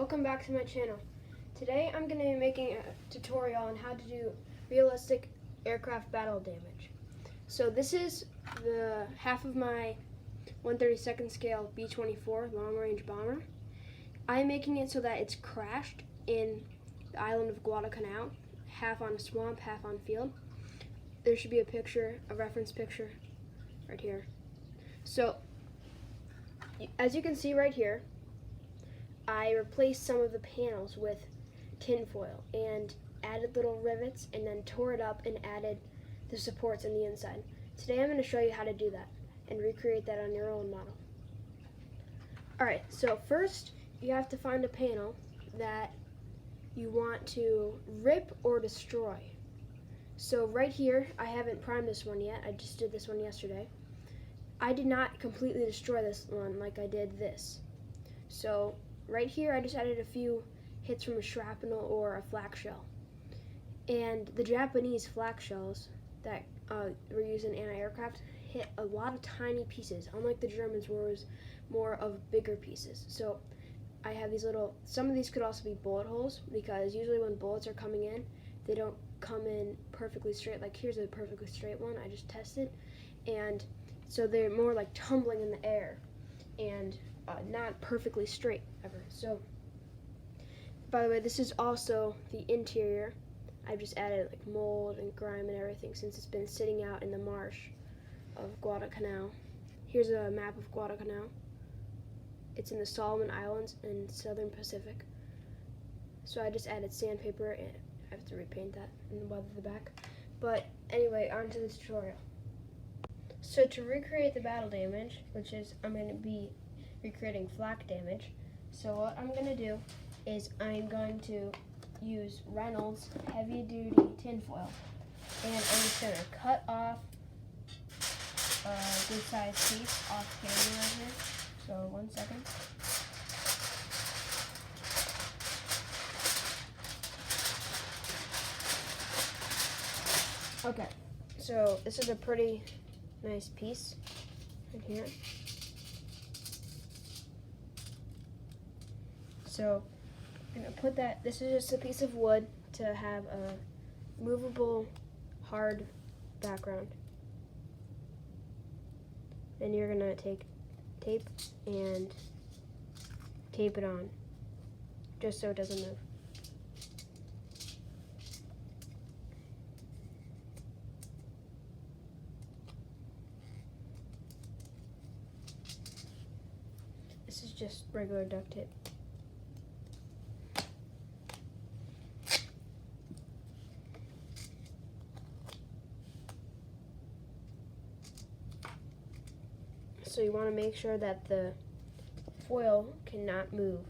welcome back to my channel. Today I'm going to be making a tutorial on how to do realistic aircraft battle damage. So this is the half of my 1/32 scale B24 long range bomber. I'm making it so that it's crashed in the island of Guadalcanal, half on a swamp, half on field. There should be a picture, a reference picture right here. So as you can see right here, I replaced some of the panels with tinfoil and added little rivets and then tore it up and added the supports on the inside. Today I'm going to show you how to do that and recreate that on your own model. Alright, so first you have to find a panel that you want to rip or destroy. So right here, I haven't primed this one yet, I just did this one yesterday. I did not completely destroy this one like I did this. So right here I just added a few hits from a shrapnel or a flak shell. And the Japanese flak shells that were used in anti-aircraft hit a lot of tiny pieces, unlike the Germans where it was more of bigger pieces. So I have these little, some of these could also be bullet holes, because usually when bullets are coming in, they don't come in perfectly straight. Like here's a perfectly straight one I just tested, and so they're more like tumbling in the air and not perfectly straight ever. So, by the way, this is also the interior. I've just added like mold and grime and everything since it's been sitting out in the marsh of Guadalcanal. Here's a map of Guadalcanal. It's in the Solomon Islands in southern Pacific. So I just added sandpaper and I have to repaint that and weather the back. But anyway, on to the tutorial. So to recreate the battle damage, which is I'm going to be recreating flak damage, so what I'm going to do is I'm going to use Reynolds heavy duty tinfoil, and I'm just going to cut off a good sized piece off camera right here. So 1 second. Okay, so this is a pretty nice piece right here. So I'm going to put that, this is just a piece of wood to have a movable hard background. Then you're going to take tape and tape it on just so it doesn't move. This is just regular duct tape. So you want to make sure that the foil cannot move.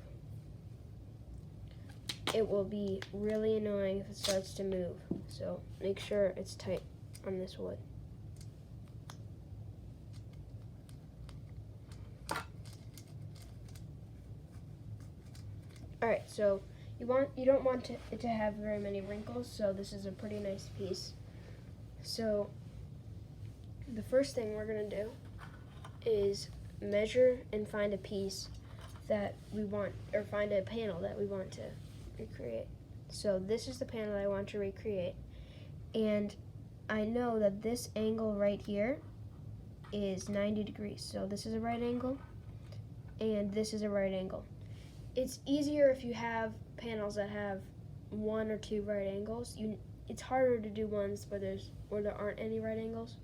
It will be really annoying if it starts to move. So make sure it's tight on this wood. Alright, so you don't want it to have very many wrinkles, so this is a pretty nice piece. So the first thing we're going to do is measure and find a piece that we want, or find a panel that we want to recreate. So this is the panel I want to recreate, and I know that this angle right here is 90 degrees. So this is a right angle, and this is a right angle. It's easier if you have panels that have 1 or 2 right angles. It's harder to do ones where there aren't any right angles.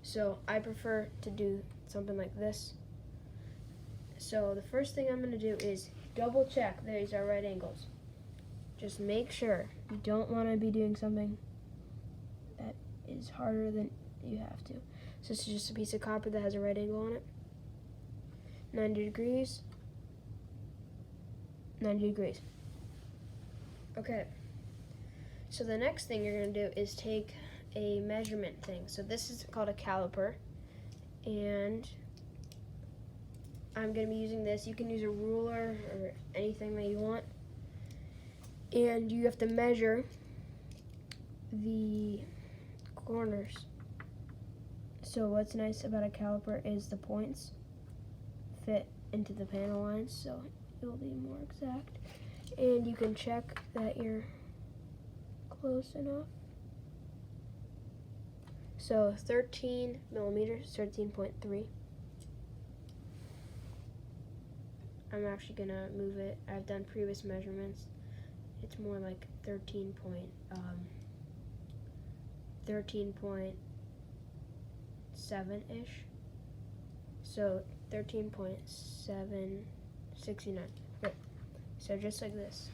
So I prefer to do something like this. So the first thing I'm going to do is double check these are right angles. Just make sure. You don't want to be doing something that is harder than you have to. So this is just a piece of copper that has a right angle on it. 90 degrees. 90 degrees. Okay. So the next thing you're going to do is take a measurement thing. So this is called a caliper, and I'm going to be using this. You can use a ruler or anything that you want, and you have to measure the corners. So what's nice about a caliper is the points fit into the panel lines, so it will be more exact. And you can check that you're close enough. So 13 millimeters, 13.3. I'm actually gonna move it. I've done previous measurements. It's more like 13.7-ish. So 13.769. Okay. So just like this.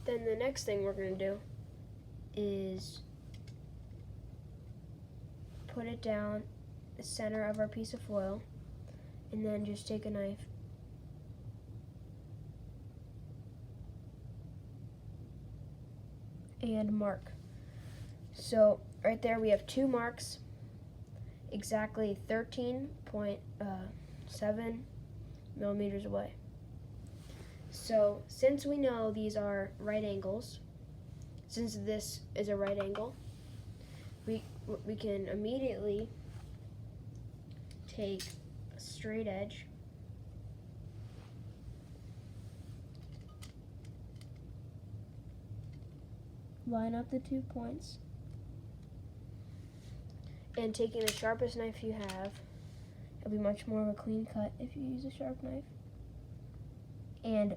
Then the next thing we're gonna do is put it down the center of our piece of foil, and then just take a knife and mark. So right there we have 2 marks, exactly 13.7 millimeters away. So since we know these are right angles, since this is a right angle, we can immediately take a straight edge line up the 2 points, and taking the sharpest knife you have, it'll be much more of a clean cut if you use a sharp knife, and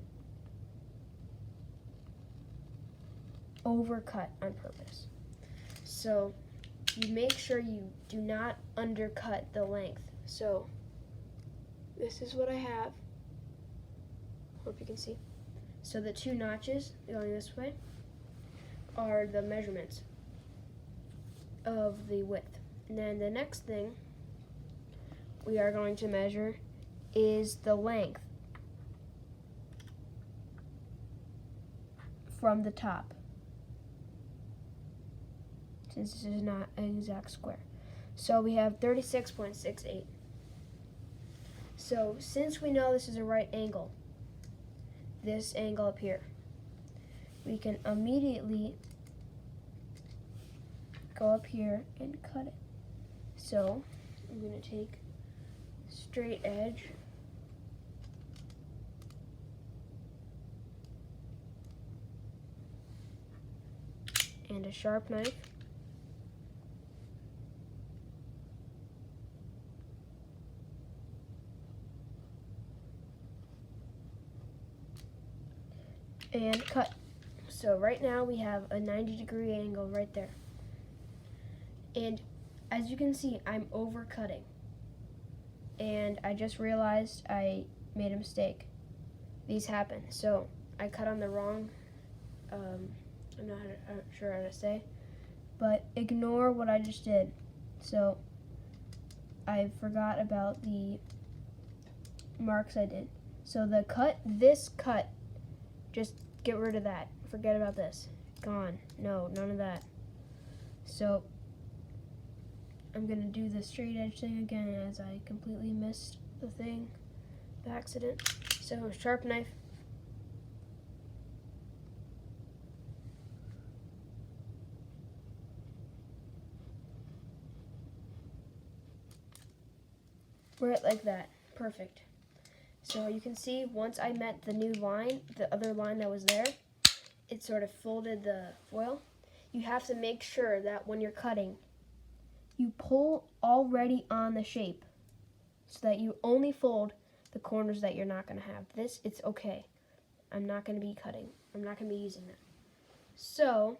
overcut on purpose. So you make sure you do not undercut the length. So this is what I have. Hope you can see. So the 2 notches going this way are the measurements of the width. And then the next thing we are going to measure is the length from the top, since this is not an exact square. So we have 36.68. So since we know this is a right angle, this angle up here, we can immediately go up here and cut it. So I'm going to take straight edge and a sharp knife, and cut. So right now we have a 90-degree angle right there. And as you can see, I'm overcutting. And I just realized I made a mistake. These happen. So I cut on the wrong, I'm not sure how to say, but ignore what I just did. So I forgot about the marks I did. So the cut, this cut, just get rid of that. Forget about this. Gone. No, none of that. So I'm gonna do the straight edge thing again, as I completely missed the thing by accident. So sharp knife. Right like that. Perfect. So you can see once I met the new line, the other line that was there, it sort of folded the foil. You have to make sure that when you're cutting, you pull already on the shape so that you only fold the corners that you're not going to have. This, it's okay. I'm not going to be cutting. I'm not going to be using that. So,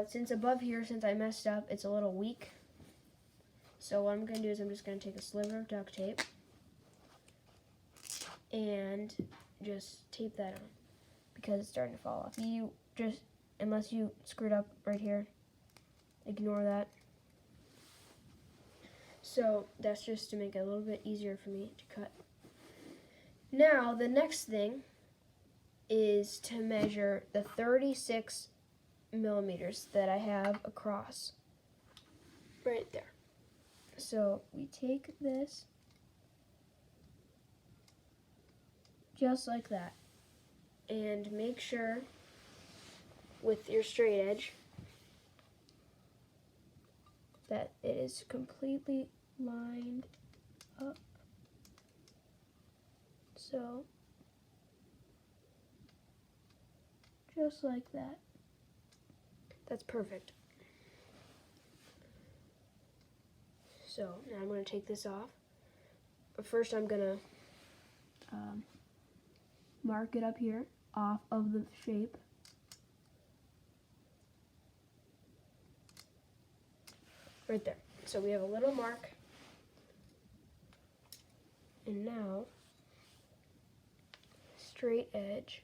since above here, since I messed up, it's a little weak. So what I'm going to do is I'm just going to take a sliver of duct tape and just tape that on because it's starting to fall off. You just, unless you screwed up right here, ignore that. So that's just to make it a little bit easier for me to cut. Now the next thing is to measure the 36 millimeters that I have across right there. So we take this just like that, and make sure with your straight edge that it is completely lined up just like that. That's perfect. So now I'm going to take this off. But first I'm going to mark it up here off of the shape. Right there. So we have a little mark. And now, straight edge.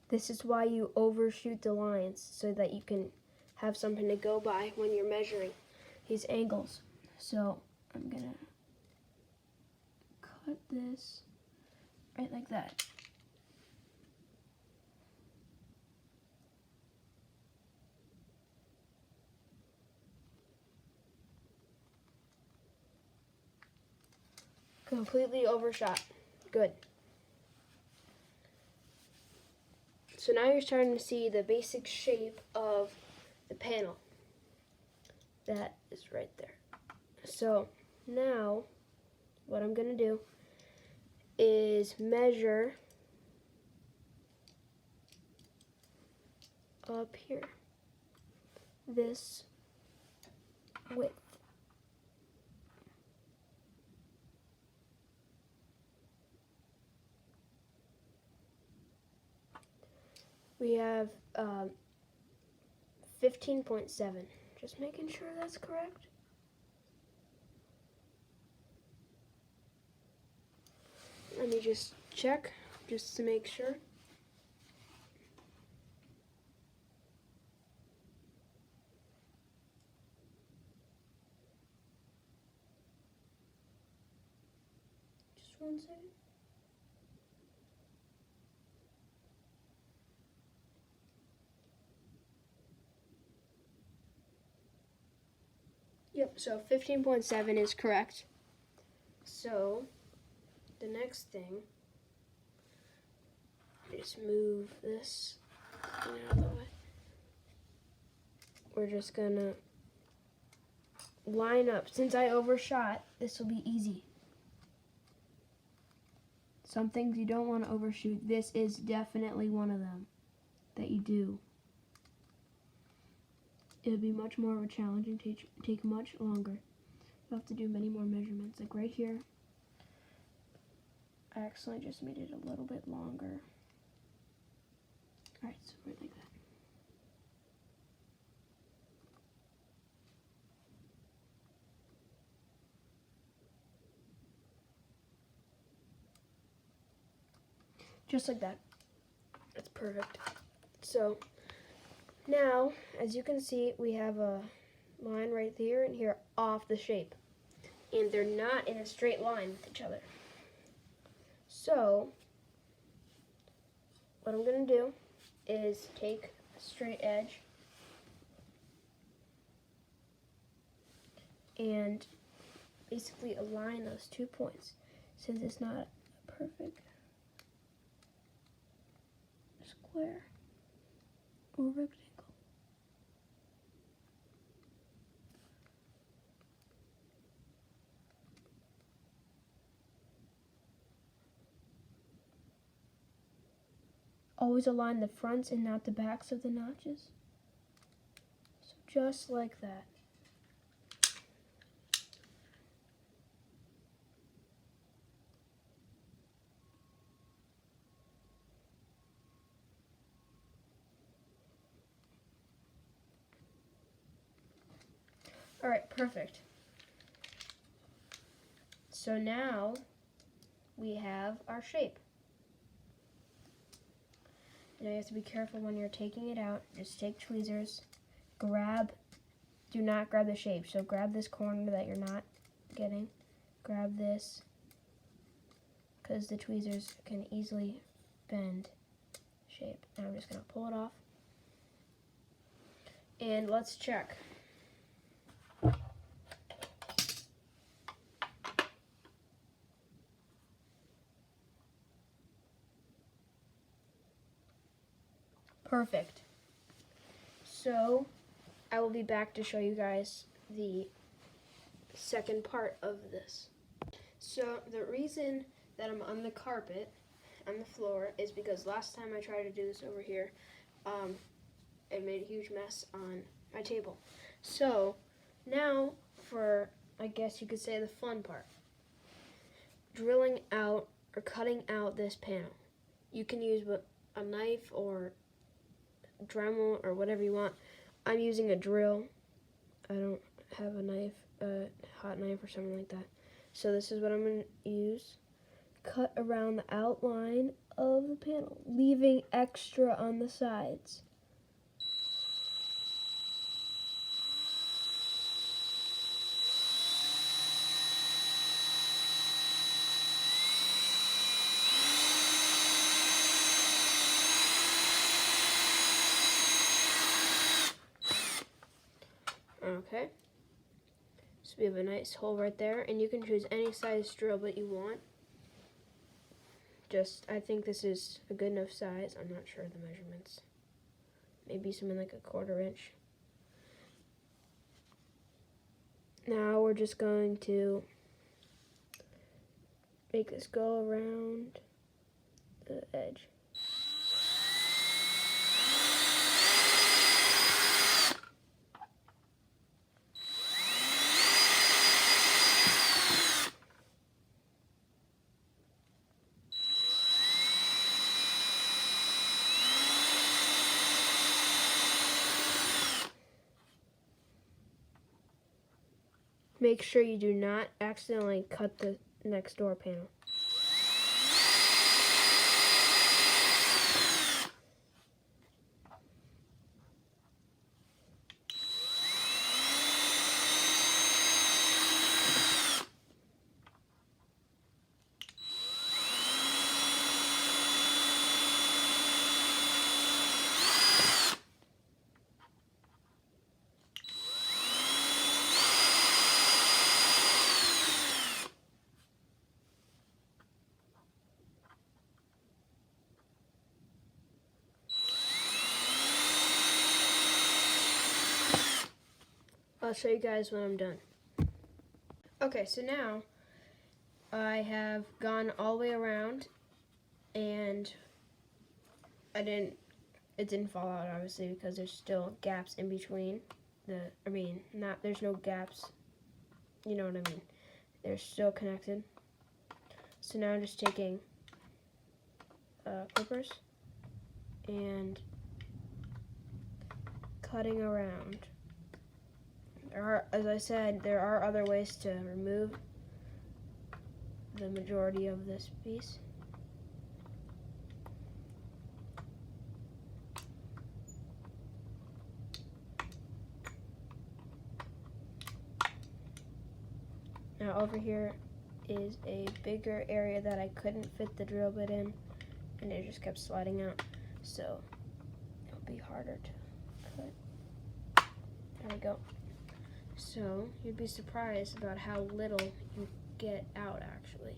This is why you overshoot the lines, so that you can have something to go by when you're measuring these angles. So I'm gonna cut this right like that. Completely overshot. Good. So now you're starting to see the basic shape of the panel. That is right there. So now what I'm going to do is measure up here this width. We have 15.7. Just making sure that's correct. Let me just check, just to make sure. Just 1 second. Yep, so 15.7 is correct. So the next thing, just move this out of the way. We're just gonna line up. Since I overshot, this will be easy. Some things you don't want to overshoot. This is definitely one of them that you do. It'll be much more of a challenge and take much longer. You'll have to do many more measurements. Like right here, I accidentally just made it a little bit longer. Alright, so right like that. Just like that. That's perfect. So now, as you can see, we have a line right here and here off the shape. And they're not in a straight line with each other. So what I'm going to do is take a straight edge and basically align those 2 points, since it's not a perfect square or rectangle. Always align the fronts and not the backs of the notches. So just like that. Alright, perfect. So now we have our shape. Now you have to be careful when you're taking it out. Just take tweezers, do not grab the shape. So grab this corner that you're not getting. Grab this, because the tweezers can easily bend shape. Now I'm just going to pull it off. And let's check. Perfect. So I will be back to show you guys the second part of this. So the reason that I'm on the carpet, on the floor, is because last time I tried to do this over here, it made a huge mess on my table. So now for, I guess you could say, the fun part. Drilling out or cutting out this panel. You can use a knife or Dremel or whatever you want. I'm using a drill. I don't have a knife, a hot knife or something like that. So this is what I'm going to use. Cut around the outline of the panel, leaving extra on the sides. Okay, so we have a nice hole right there, and you can choose any size drill that you want. I think this is a good enough size. I'm not sure of the measurements. Maybe something like 1/4 inch. Now we're just going to make this go around the edge. Make sure you do not accidentally cut the next door panel. I'll show you guys when I'm done. Okay, so now I have gone all the way around, and it didn't fall out obviously because there's still gaps in between. There's no gaps, you know what I mean. They're still connected. So now I'm just taking clippers and cutting around. As I said, there are other ways to remove the majority of this piece. Now over here is a bigger area that I couldn't fit the drill bit in, and it just kept sliding out, so it'll be harder to cut. There we go. So you'd be surprised about how little you get out actually.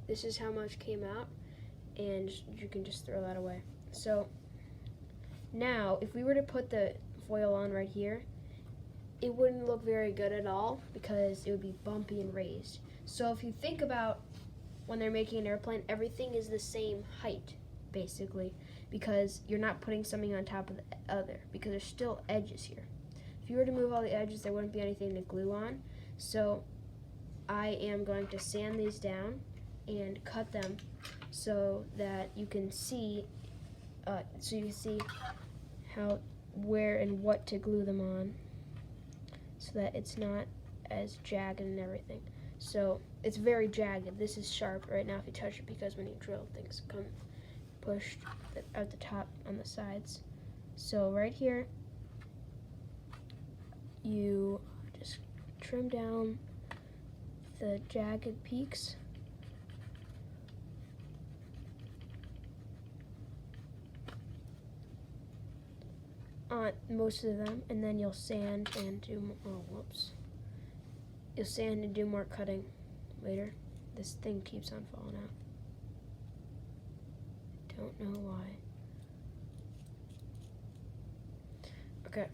This is how much came out, and you can just throw that away. So now if we were to put the foil on right here, it wouldn't look very good at all because it would be bumpy and raised. So if you think about when they're making an airplane, everything is the same height basically, because you're not putting something on top of the other, because there's still edges here. If you were to move all the edges, there wouldn't be anything to glue on. So I am going to sand these down and cut them so that you can see how, where, and what to glue them on, so that it's not as jagged and everything. So it's very jagged. This is sharp right now if you touch it, because when you drill, things come pushed out the top on the sides. So right here, you just trim down the jagged peaks. On most of them, and then you'll sand and do You'll sand and do more cutting later. This thing keeps on falling out. Don't know why. Okay,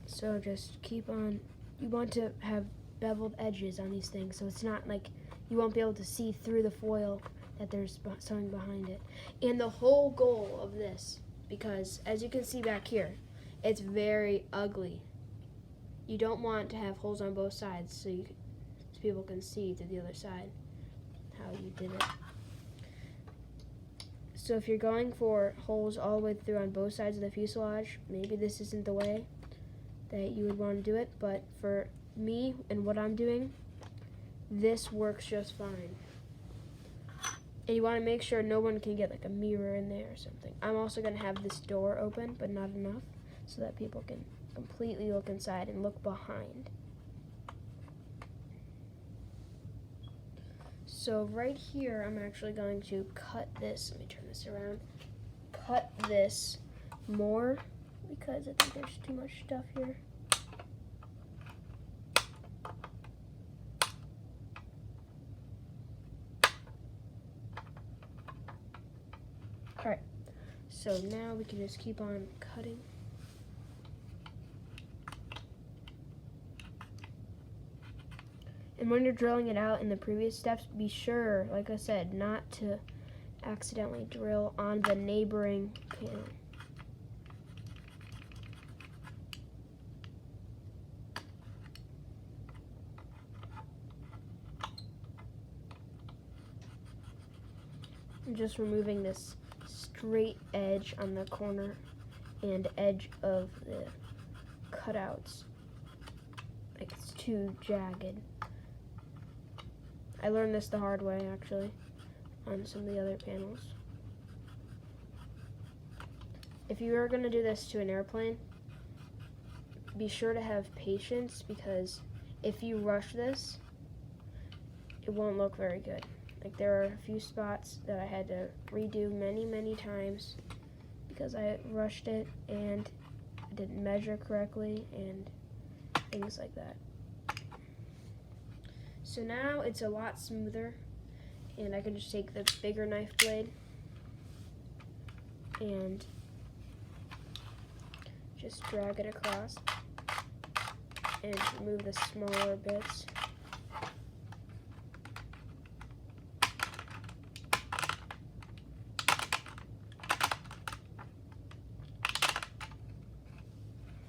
so just keep on. You want to have beveled edges on these things, so it's not like you won't be able to see through the foil that there's something behind it. And the whole goal of this, because as you can see back here, it's very ugly. You don't want to have holes on both sides so people can see to the other side how you did it. So if you're going for holes all the way through on both sides of the fuselage, maybe this isn't the way that you would want to do it, but for me and what I'm doing, this works just fine. And you want to make sure no one can get like a mirror in there or something. I'm also going to have this door open, but not enough, so that people can completely look inside and look behind. So right here, I'm actually going to cut this. Let me turn this around. Cut this more because I think there's too much stuff here. Alright, so now we can just keep on cutting. And when you're drilling it out in the previous steps, be sure, like I said, not to accidentally drill on the neighboring panel. I'm just removing this straight edge on the corner and edge of the cutouts. Like it's too jagged. I learned this the hard way, actually, on some of the other panels. If you are going to do this to an airplane, be sure to have patience, because if you rush this, it won't look very good. Like, there are a few spots that I had to redo many times because I rushed it and I didn't measure correctly and things like that. So now it's a lot smoother, and I can just take the bigger knife blade and just drag it across and remove the smaller bits.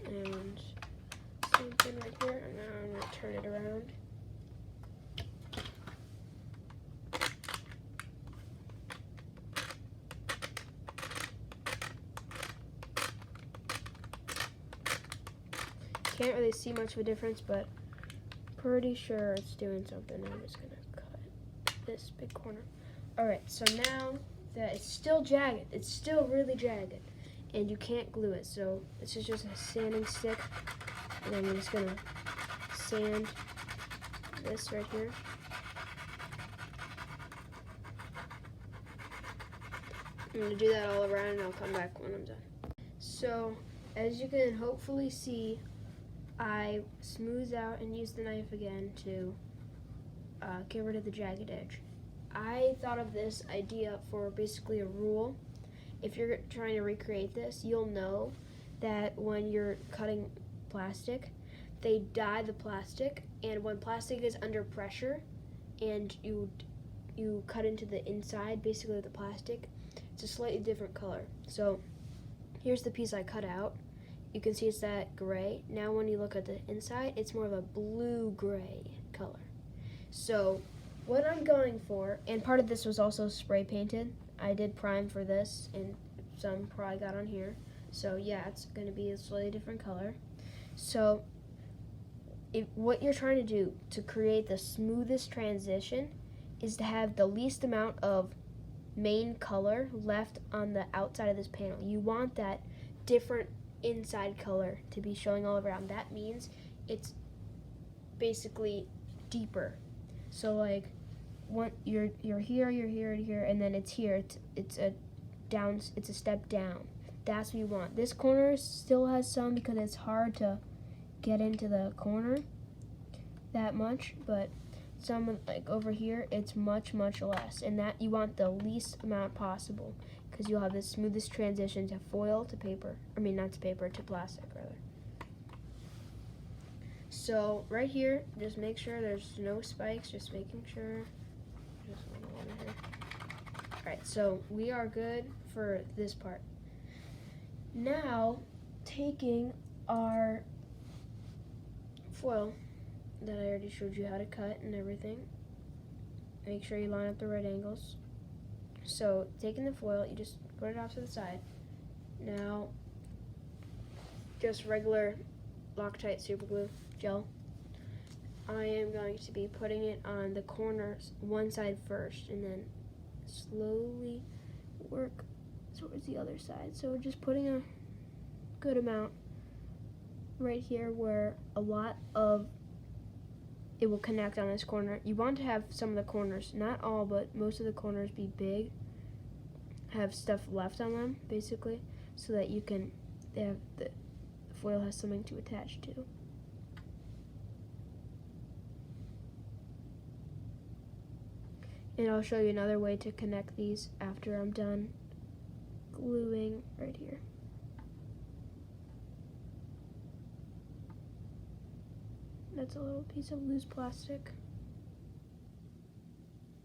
And same thing right here, and now I'm going to turn it around. Can't really see much of a difference, but pretty sure it's doing something. I'm just gonna cut this big corner. Alright, so now that it's still jagged, it's still really jagged, and you can't glue it, so this is just a sanding stick, and I'm just gonna sand this right here. I'm gonna do that all around, and I'll come back when I'm done. So, as you can hopefully see, I smoothed out and used the knife again to get rid of the jagged edge. I thought of this idea for basically a rule. If you're trying to recreate this, you'll know that when you're cutting plastic, they dye the plastic, and when plastic is under pressure and you cut into the inside, basically the plastic, it's a slightly different color. So here's the piece I cut out. You can see it's that gray. Now when you look at the inside, it's more of a blue-gray color. So what I'm going for, and part of this was also spray painted. I did prime for this, and some probably got on here. So yeah, it's going to be a slightly different color. So what you're trying to do to create the smoothest transition is to have the least amount of main color left on the outside of this panel. You want that different inside color to be showing all around. That means it's basically deeper. So like you're here, and then it's here. It's a step down. That's what you want. This corner still has some because it's hard to get into the corner that much, but some like over here it's much less, and that you want the least amount possible, because you'll have the smoothest transition to foil to paper. I mean, not to paper, to plastic rather. So right here, just make sure there's no spikes, just making sure. Just one here. Alright, so we are good for this part. Now, taking our foil that I already showed you how to cut and everything, make sure you line up the right angles. So, taking the foil, you just put it off to the side. Now, just regular Loctite super glue gel. I am going to be putting it on the corners, one side first, and then slowly work towards the other side. So just putting a good amount right here where a lot of it will connect on this corner. You want to have some of the corners, not all, but most of the corners be big, have stuff left on them basically, so that you can have the foil has something to attach to. And I'll show you another way to connect these after I'm done gluing right here. That's a little piece of loose plastic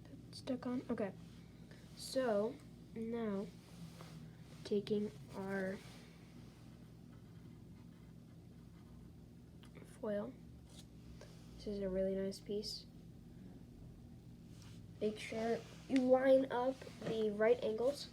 that's stuck on. Okay, so now taking our foil, this is a really nice piece. Make sure you line up the right angles.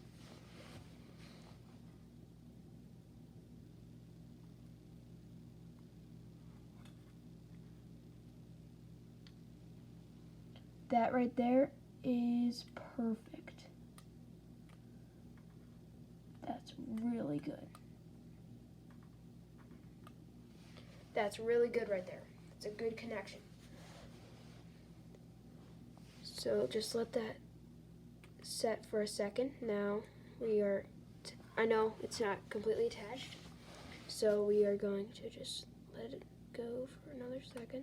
That right there is perfect. That's really good. That's really good right there. It's a good connection. So just let that set for a second. Now we are, I know it's not completely attached, so we are going to just let it go for another second.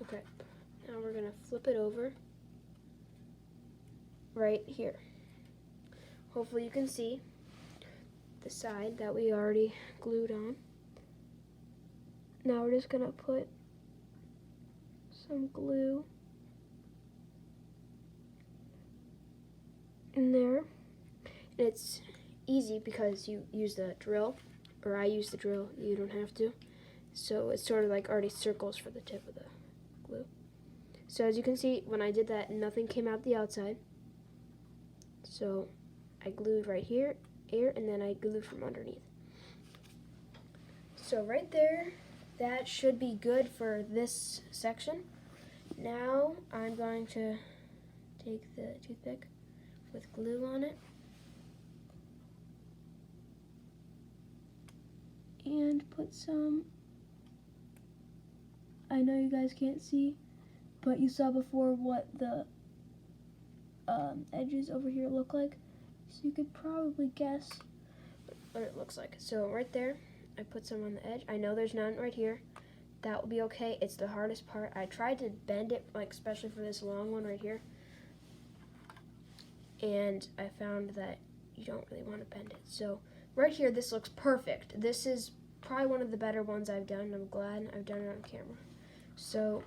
Okay, now we're going to flip it over right here. Hopefully you can see the side that we already glued on. Now we're just going to put some glue in there. It's easy because you use the drill, or I use the drill, you don't have to. So it's sort of like already circles for the tip of the glue. So as you can see, when I did that, nothing came out the outside. So I glued right here, and then I glued from underneath. So right there, that should be good for this section. Now I'm going to take the toothpick with glue on it and put some, I know you guys can't see, but you saw before what the edges over here look like, so you could probably guess what it looks like. So right there, I put some on the edge. I know there's none right here. That will be okay. It's the hardest part. I tried to bend it, like especially for this long one right here, and I found that you don't really want to bend it. So right here, this looks perfect. This is probably one of the better ones I've done. I'm glad I've done it on camera. So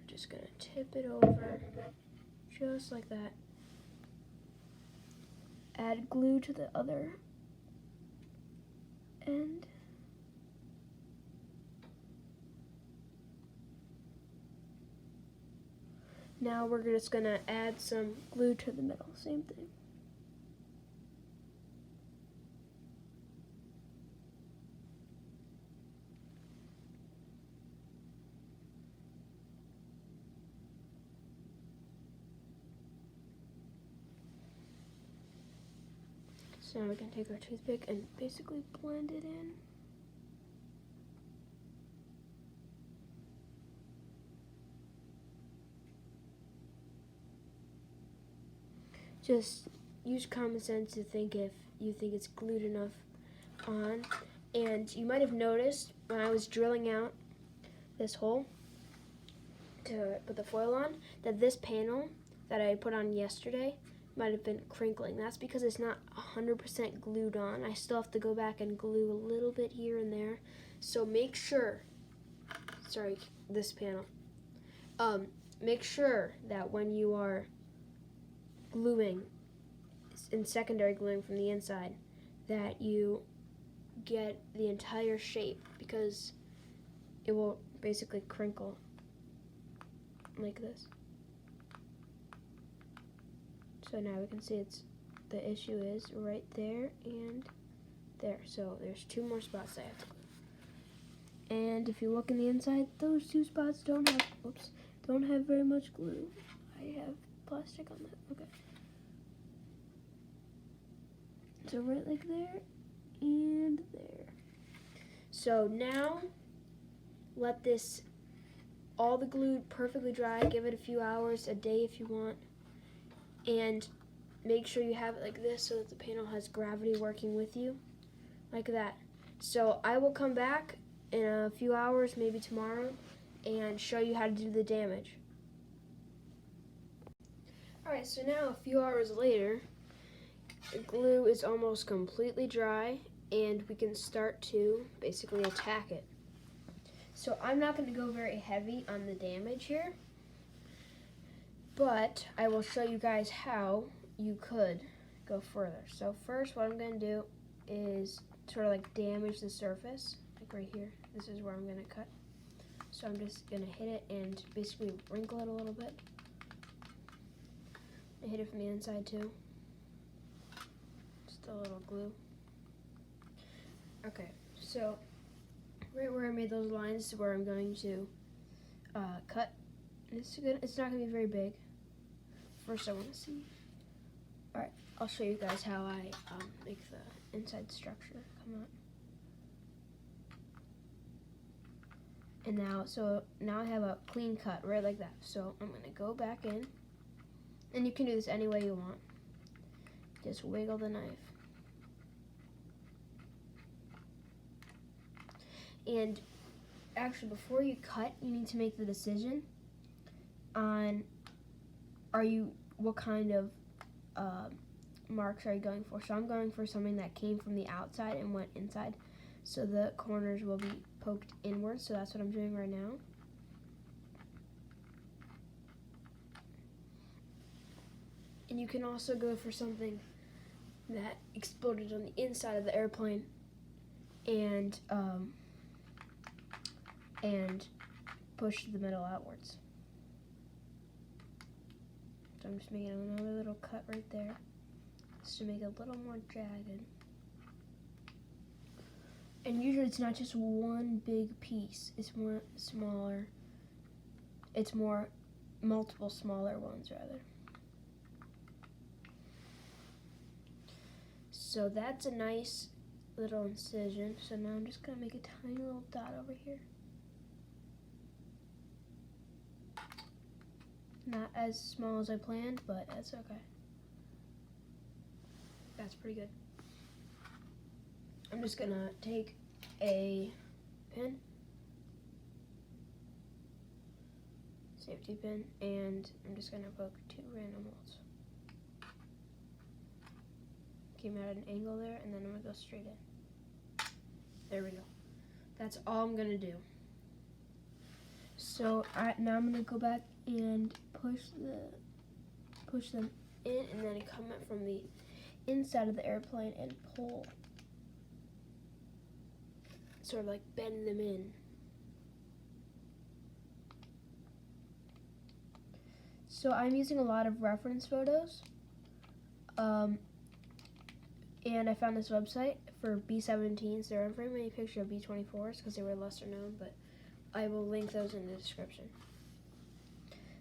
we're just gonna tip it over just like that. Add glue to the other end. Now we're just gonna add some glue to the middle, same thing. So now we can take our toothpick and basically blend it in. Just use common sense to think if you think it's glued enough on. And you might have noticed when I was drilling out this hole to put the foil on, that this panel that I put on yesterday might have been crinkling. That's because it's not 100% glued on. I still have to go back and glue a little bit here and there. So make sure, sorry, this panel. Make sure that when you are gluing, in secondary gluing from the inside, that you get the entire shape, because it will basically crinkle like this. So now we can see the issue is right there and there. So there's 2 more spots I have to glue. And if you look in the inside, those 2 spots don't have very much glue. I have plastic on that. Okay. So right like there and there. So now let all the glue perfectly dry. Give it a few hours, a day if you want. And make sure you have it like this so that the panel has gravity working with you, like that. So I will come back in a few hours, maybe tomorrow, and show you how to do the damage. Alright, so now a few hours later, the glue is almost completely dry, and we can start to basically attack it. So I'm not going to go very heavy on the damage here, but I will show you guys how you could go further. So first what I'm going to do is sort of like damage the surface, like right here. This is where I'm going to cut. So I'm just going to hit it and basically wrinkle it a little bit. I hit it from the inside too. Just a little glue. Okay, so right where I made those lines is where I'm going to cut. It's not going to be very big. First I want to see. Alright, I'll show you guys how I make the inside structure come out. And now I have a clean cut right like that. So I'm going to go back in. And you can do this any way you want. Just wiggle the knife. And actually, before you cut, you need to make the decision on what kind of marks are you going for. So I'm going for something that came from the outside and went inside. So the corners will be poked inward. So that's what I'm doing right now. And you can also go for something that exploded on the inside of the airplane and push the metal outwards. So I'm just making another little cut right there just to make it a little more jagged. And usually it's not just one big piece, it's more smaller. It's more multiple smaller ones rather. So that's a nice little incision. So now I'm just going to make a tiny little dot over here. Not as small as I planned, but that's okay. That's pretty good. I'm just going to take a pin, safety pin, and I'm just going to poke 2 random holes. Came out at an angle there, and then I'm going to go straight in. There we go. That's all I'm going to do. So now I'm going to go back and push them in, and then come up from the inside of the airplane and pull, sort of like bend them in. So I'm using a lot of reference photos. And I found this website for B17s. There aren't very many pictures of B24s because they were lesser known, but I will link those in the description.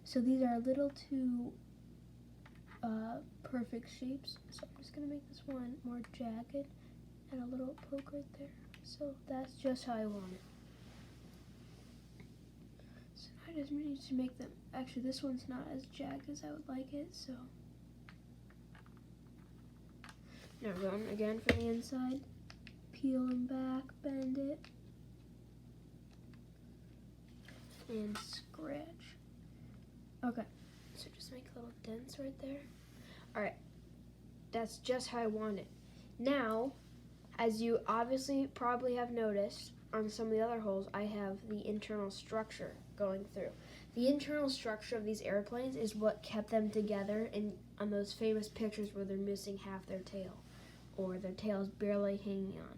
So these are a little too perfect shapes. So I'm just going to make this one more jagged and a little poke right there. So that's just how I want it. So I just need to make them, actually this one's not as jagged as I would like it, so. Now we're going again from the inside, peel them back, bend it, and scratch. Okay, so just make little dents right there. Alright, that's just how I want it. Now, as you obviously probably have noticed, on some of the other holes, I have the internal structure going through. The internal structure of these airplanes is what kept them together on those famous pictures where they're missing half their tail, or their tail is barely hanging on.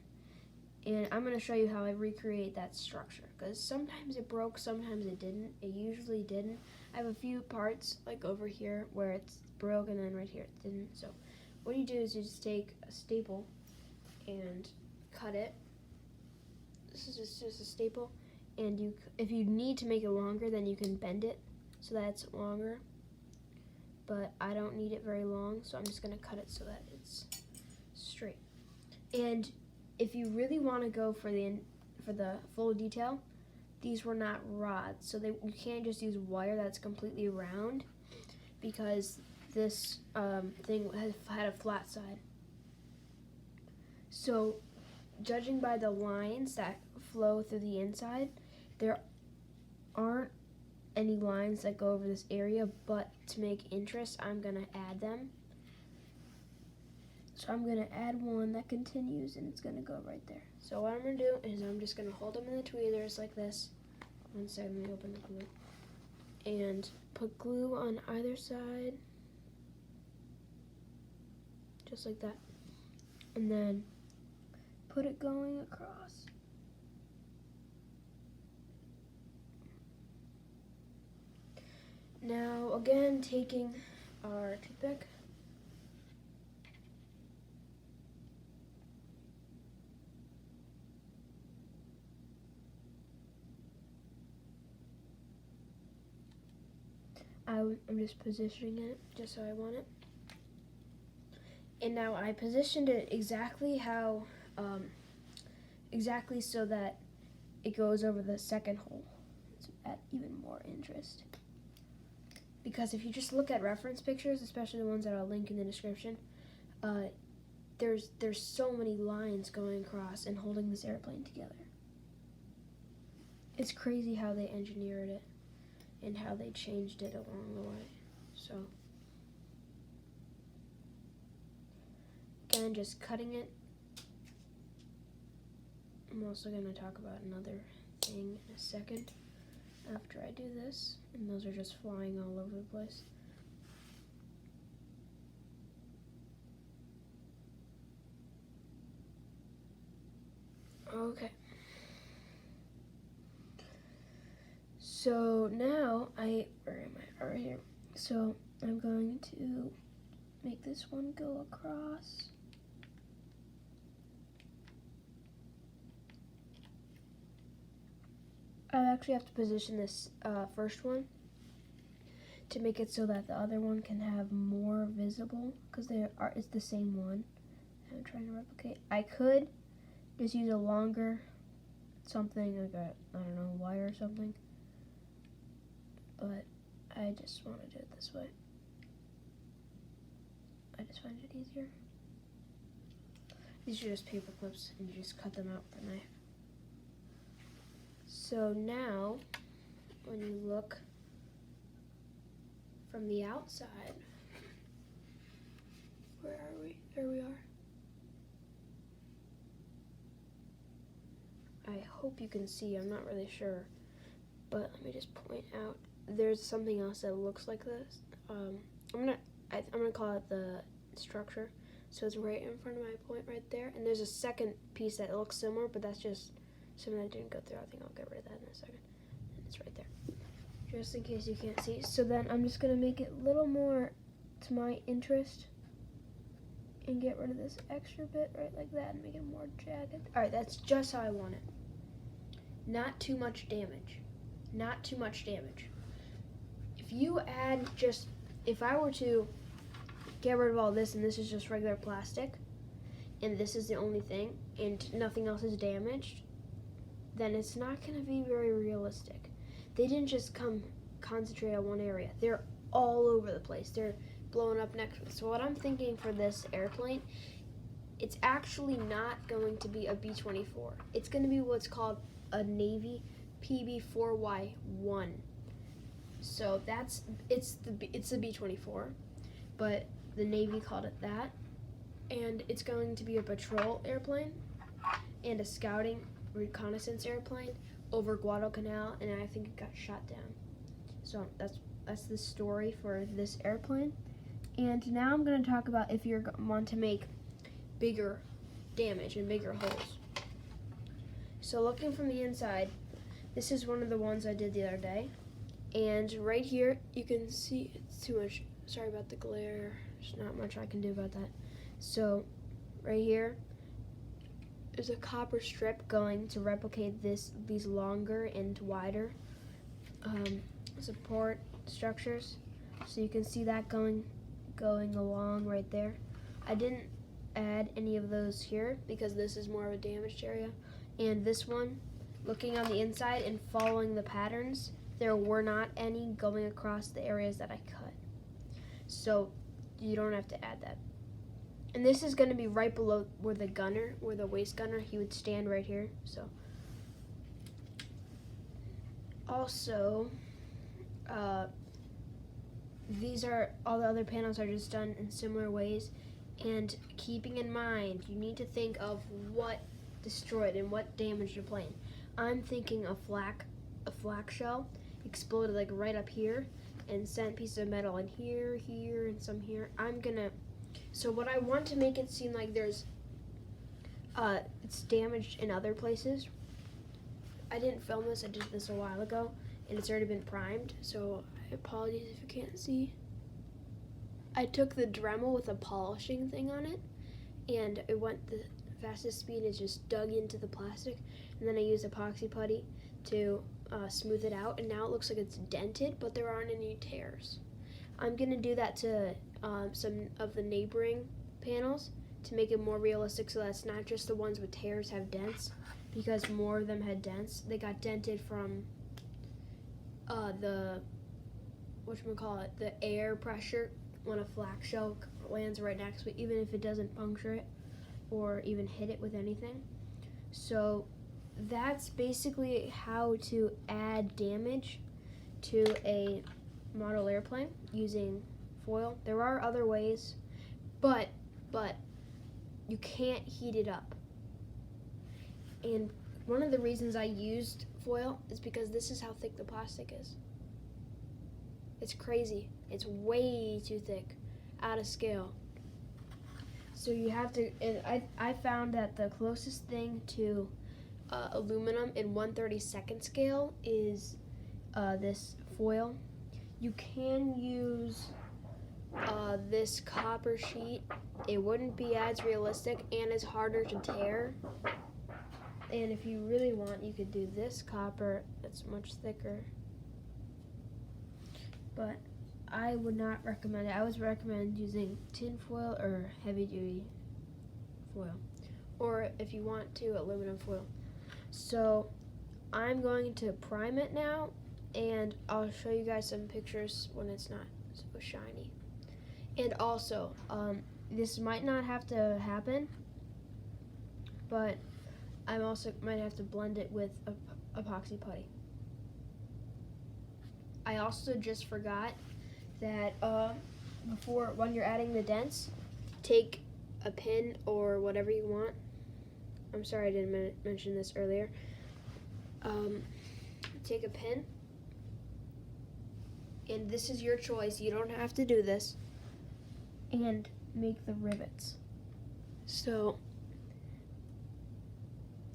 And I'm going to show you how I recreate that structure, because sometimes it broke, sometimes it didn't. It usually didn't. I have a few parts, like over here, where it's broke, and then right here it didn't. So what you do is you just take a staple and cut it. This is just a staple, and if you need to make it longer, then you can bend it so that it's longer. But I don't need it very long, so I'm just going to cut it so that it's straight. And if you really want to go for the full detail, these were not rods, so you can't just use wire that's completely round, because this thing had a flat side. So, judging by the lines that flow through the inside, there aren't any lines that go over this area, but to make interest, I'm going to add them. So I'm going to add one that continues, and it's going to go right there. So what I'm going to do is I'm just going to hold them in the tweezers like this. One second, let me open the glue. And put glue on either side, just like that. And then put it going across. Now, again, taking our toothpick, I'm just positioning it just how I want it. And now I positioned it exactly how, exactly so that it goes over the second hole. It's at even more interest. Because if you just look at reference pictures, especially the ones that I'll link in the description, there's so many lines going across and holding this airplane together. It's crazy how they engineered it and how they changed it along the way. So, again, just cutting it. I'm also going to talk about another thing in a second after I do this, and those are just flying all over the place. Okay. So now where am I? Right here. So I'm going to make this one go across. I actually have to position this first one to make it so that the other one can have more visible, because it's the same one I'm trying to replicate. I could just use a longer something, like I don't know, wire or something, but I just want to do it this way. I just find it easier. These are just paper clips, and you just cut them out with a knife. So now, when you look from the outside, where are we? There we are. I hope you can see, I'm not really sure, but let me just point out, there's something else that looks like this. I'm gonna call it the structure. So it's right in front of my point right there, and there's a second piece that looks similar, but that's just something that didn't go through. I think I'll get rid of that in a second. And it's right there, just in case you can't see. So then I'm just gonna make it a little more to my interest and get rid of this extra bit right like that and make it more jagged. All right, that's just how I want it. Not too much damage. Not too much damage. If you add if I were to get rid of all this and this is just regular plastic, and this is the only thing, and nothing else is damaged, then it's not going to be very realistic. They didn't just concentrate on one area. They're all over the place. They're blowing up next to it. So what I'm thinking for this airplane, it's actually not going to be a B24. It's going to be what's called a Navy PB4Y1. So it's the B24, but the Navy called it that. And it's going to be a patrol airplane and a scouting reconnaissance airplane over Guadalcanal, and I think it got shot down. So that's the story for this airplane. And now I'm going to talk about if you want to make bigger damage and bigger holes. So looking from the inside, this is one of the ones I did the other day. And right here, you can see, it's too much, sorry about the glare, there's not much I can do about that. So right here, there's a copper strip going to replicate these longer and wider support structures. So you can see that going along right there. I didn't add any of those here because this is more of a damaged area. And this one, looking on the inside and following the patterns, there were not any going across the areas that I cut. So you don't have to add that. And this is going to be right below where the gunner, where the waist gunner, he would stand right here. So also, these are, all the other panels are just done in similar ways. And keeping in mind, you need to think of what destroyed and what damaged your plane. I'm thinking a flak shell exploded like right up here and sent pieces of metal in here, here, and some here. So what I want to make it seem like it's damaged in other places. I didn't film this, I did this a while ago, and it's already been primed, so apologies if you can't see. I took the Dremel with a polishing thing on it, and it went the fastest speed. It just dug into the plastic, and then I used epoxy putty to smooth it out, and now it looks like it's dented, but there aren't any tears. I'm gonna do that to some of the neighboring panels to make it more realistic, so that's not just the ones with tears have dents, because more of them had dents. They got dented from the air pressure when a flak shell lands right next to it, even if it doesn't puncture it or even hit it with anything. So that's basically how to add damage to a model airplane using foil. There are other ways, but you can't heat it up. And one of the reasons I used foil is because this is how thick the plastic is. It's crazy. It's way too thick, out of scale. So you have to, and I found that the closest thing to aluminum in 1/32 scale is this foil. You can use this copper sheet. It wouldn't be as realistic and it's harder to tear. And if you really want, you could do this copper that's much thicker. But I would not recommend it. I would recommend using tin foil or heavy duty foil. Or if you want to, aluminum foil. So I'm going to prime it now, and I'll show you guys some pictures when it's not so shiny. And also, this might not have to happen, but I also might have to blend it with epoxy putty. I also just forgot that when you're adding the dents, take a pin or whatever you want. I'm sorry I didn't mention this earlier. Take a pin, and this is your choice. You don't have to do this. And make the rivets. So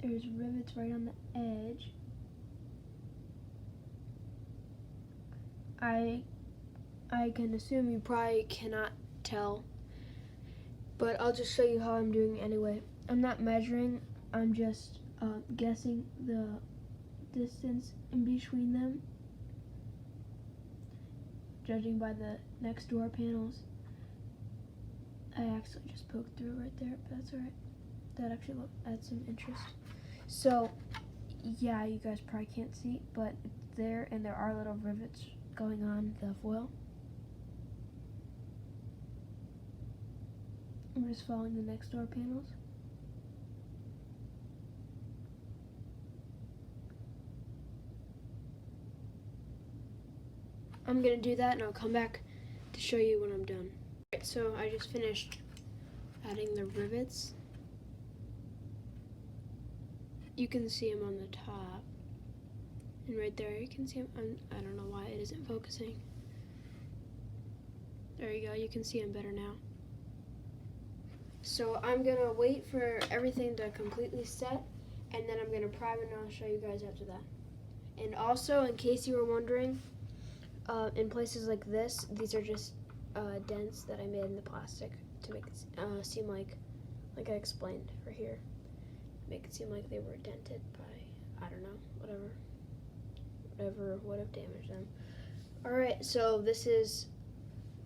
there's rivets right on the edge. I can assume you probably cannot tell, but I'll just show you how I'm doing anyway. I'm not measuring, I'm just guessing the distance in between them, judging by the next door panels. I actually just poked through right there, but that's alright. That actually adds some interest. So, yeah, you guys probably can't see, but it's there, and there are little rivets going on the foil. I'm just following the next door panels. I'm gonna do that, and I'll come back to show you when I'm done. Alright, so I just finished adding the rivets. You can see them on the top. And right there, you can see them. I don't know why it isn't focusing. There you go, you can see them better now. So I'm gonna wait for everything to completely set, and then I'm gonna prime it and I'll show you guys after that. And also, in case you were wondering, in places like this, these are just dents that I made in the plastic to make it seem like I explained for here. Make it seem like they were dented by, I don't know, whatever would have damaged them. Alright, so this is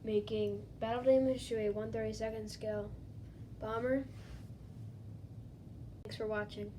making battle damage to a 1/32 scale bomber. Thanks for watching.